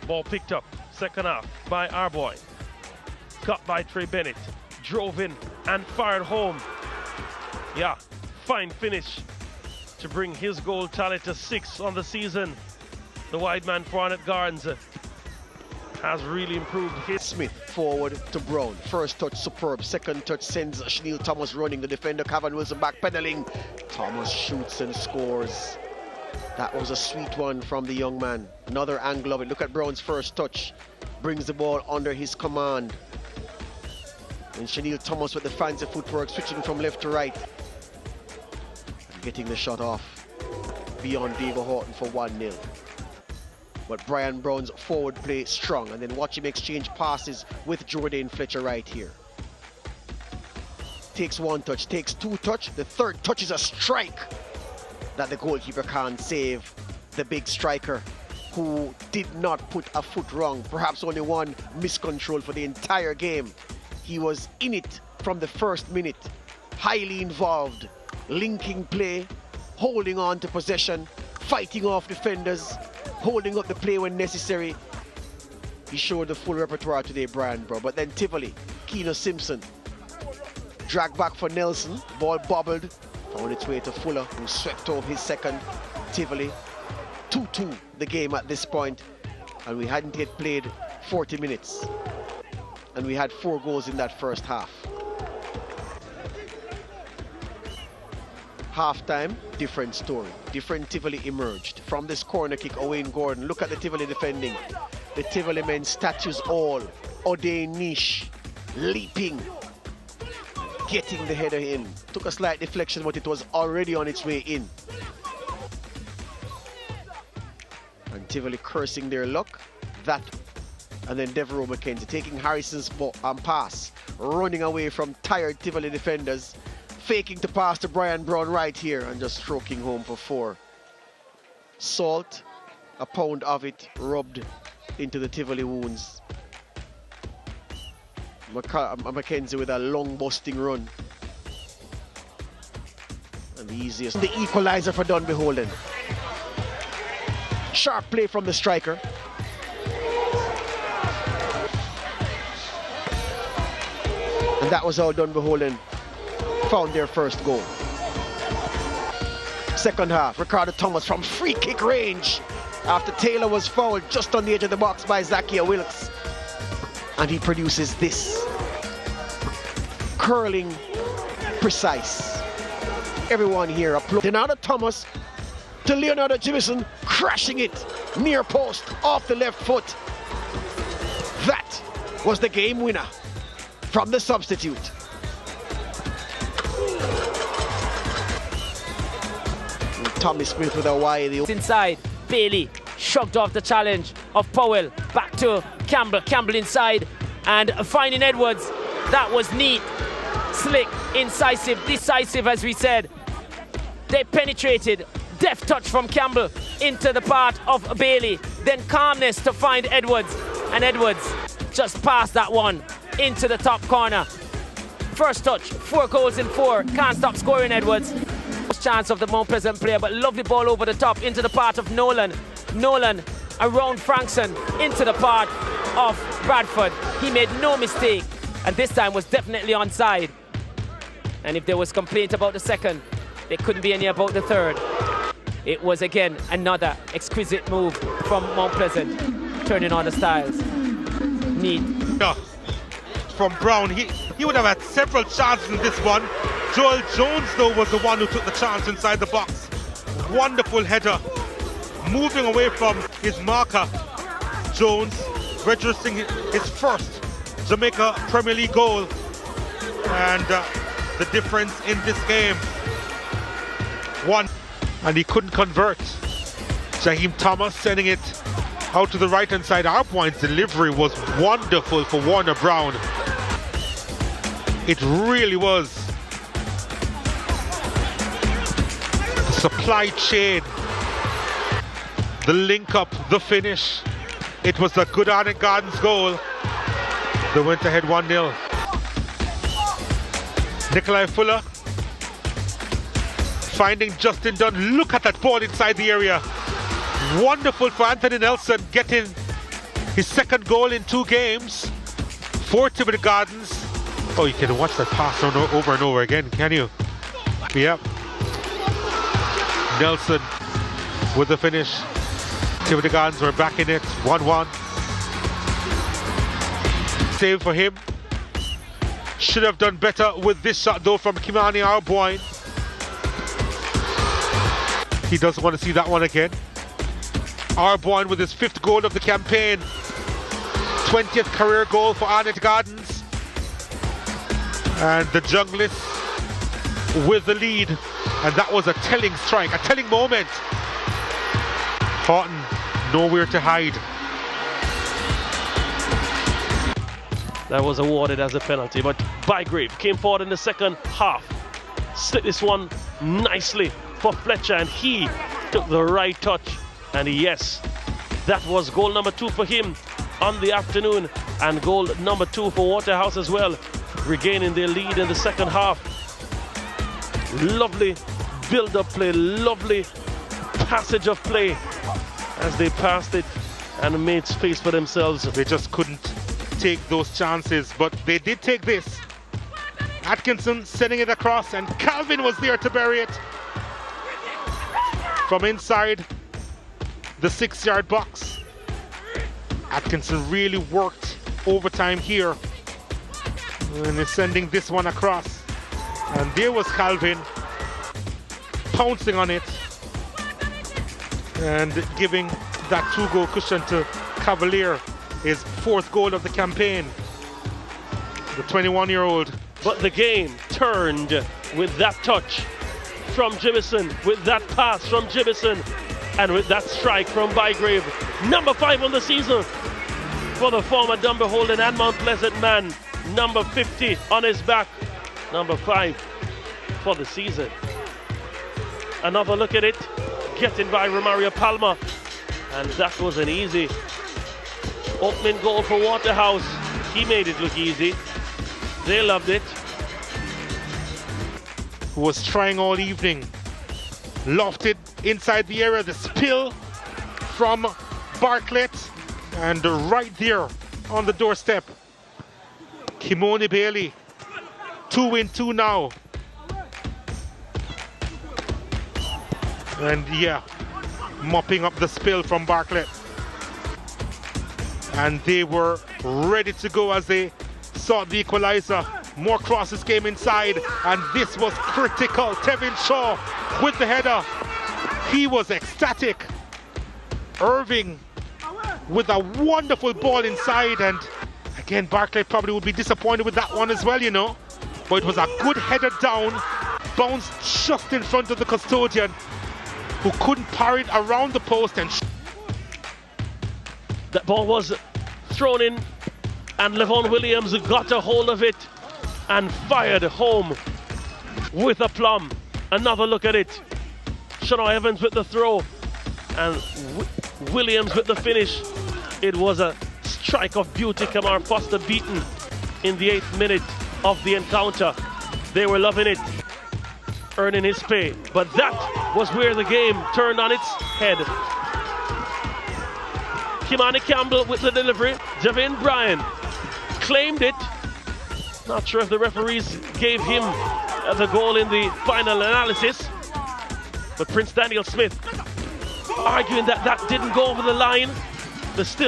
Ball picked up, second half by our boy. Cut by Trey Bennett. Drove in and fired home. Yeah, fine finish to bring his goal tally to 6 on the season. The wide man for Arnett Gardens has really improved his. Smith forward to Brown. First touch superb. Second touch sends Chanel Thomas running. The defender Cavan Wilson back pedaling. Thomas shoots and scores. That was a sweet one from the young man. Another angle of it. Look at Brown's first touch. Brings the ball under his command. And Chanel Thomas with the fancy footwork, switching from left to right. Getting the shot off beyond David Horton for 1-0. But Brian Brown's forward play strong, and then watch him exchange passes with Jordan Fletcher right here. Takes one touch, takes two touch. The third touch is a strike that the goalkeeper can't save. The big striker who did not put a foot wrong. Perhaps only one miscontrol for the entire game. He was in it from the first minute, highly involved, linking play, holding on to possession, fighting off defenders, holding up the play when necessary. He showed the full repertoire today, Brian Brown. But then Tivoli, Keano Simpson, dragged back for Nelson, ball bobbled, found its way to Fuller, who swept off his second. Tivoli, 2-2 the game at this point, and we hadn't yet played 40 minutes. And we had 4 goals in that first half. Half-time, different story. Different Tivoli emerged. From this corner kick, Owain Gordon. Look at the Tivoli defending. The Tivoli men statues all. Ode Nish leaping, getting the header in. Took a slight deflection, but it was already on its way in. And Tivoli cursing their luck. That, and then Devereaux McKenzie taking Harrison's pass, running away from tired Tivoli defenders, faking to pass to Brian Brown right here and just stroking home for 4. Salt, a pound of it rubbed into the Tivoli wounds. McKenzie with a long busting run. And the easiest, the equalizer for Dunbeholden. Sharp play from the striker. And that was how Dunbeholden found their first goal. Second half, Ricardo Thomas from free kick range after Taylor was fouled just on the edge of the box by Zakia Wilkes. And he produces this. Curling, precise. Everyone here applaud. Leonardo Thomas to Leonardo Jimison, crashing it near post off the left foot. That was the game winner from the substitute. Tommy Smith with a wide. Inside, Bailey shrugged off the challenge of Powell. Back to Campbell. Campbell inside and finding Edwards. That was neat, slick, incisive, decisive, as we said. They penetrated. Deft touch from Campbell into the part of Bailey. Then calmness to find Edwards. And Edwards just passed that one into the top corner. First touch, 4 goals in 4. Can't stop scoring, Edwards. Chance of the Mount Pleasant player, but lovely ball over the top into the part of Nolan. Nolan around Frankson into the part of Bradford. He made no mistake, and this time was definitely onside. And if there was complaint about the second, there couldn't be any about the third. It was again another exquisite move from Mount Pleasant, turning on the styles. Neat. Yeah. From Brown, he would have had several chances in this one. Joel Jones, though, was the one who took the chance inside the box. Wonderful header. Moving away from his marker. Jones registering his first Jamaica Premier League goal. And the difference in this game. 1. And he couldn't convert. Jaheim Thomas sending it out to the right-hand side. Our point's delivery was wonderful for Warner Brown. It really was. Supply chain, the link up, the finish. It was a good Arnett Gardens goal. They went ahead 1-0. Nikolai Fuller finding Justin Dunn. Look at that ball inside the area. Wonderful for Anthony Nelson getting His second goal in 2 games for Tivoli Gardens. Oh, you can watch that pass over and over again, can you? Yep. Nelson with the finish. Tivoli Gardens were back in it, 1-1. Save for him. Should have done better with this shot though from Kimani Arboin. He doesn't want to see that one again. Arboin with his 5th goal of the campaign. 20th career goal for Arnett Gardens. And the Junglists with the lead. And that was a telling strike, a telling moment. Horton nowhere to hide. That was awarded as a penalty, but Bygrave came forward in the second half. Slit this one nicely for Fletcher, and he took the right touch. And yes, that was goal number 2 for him on the afternoon, and goal number 2 for Waterhouse as well, regaining their lead in the second half. Lovely build-up play, lovely passage of play as they passed it and made space for themselves. They just couldn't take those chances, but they did take this. Atkinson sending it across, and Calvin was there to bury it from inside the 6-yard box. Atkinson really worked overtime here and is sending this one across, and there was Calvin pouncing on it and giving that 2-goal cushion to Cavalier, his 4th goal of the campaign, the 21-year-old. But the game turned with that touch from Jimison, with that pass from Jimison, and with that strike from Bygrave. Number 5 on the season for the former Dunbar Holden and Mount Pleasant man. Number 50 on his back. Number 5 for the season. Another look at it, getting by Romario Palma, and that was an easy opening goal for Waterhouse. He made it look easy. They loved it. Who was trying all evening. Lofted inside the area, the spill from Bartlett, and right there on the doorstep, Kimoni Bailey. 2 in 2 now. And yeah, mopping up the spill from Bartlett. And they were ready to go as they sought the equalizer. More crosses came inside, and this was critical. Tevin Shaw with the header. He was ecstatic. Irving with a wonderful ball inside, and again, Bartlett probably would be disappointed with that one as well, you know. But it was a good header down, bounced just in front of the custodian, who couldn't parry it around the post, and that ball was thrown in, and Levon Williams got a hold of it and fired home with aplomb. Another look at it. Shano Evans with the throw, and Williams with the finish. It was a strike of beauty. Kamar Foster beaten in the 8th minute of the encounter. They were loving it, earning his pay. But that was where the game turned on its head. Kimani Campbell with the delivery. Javin Bryan claimed it. Not sure if the referees gave him the goal in the final analysis. But Prince Daniel Smith arguing that that didn't go over the line. There's still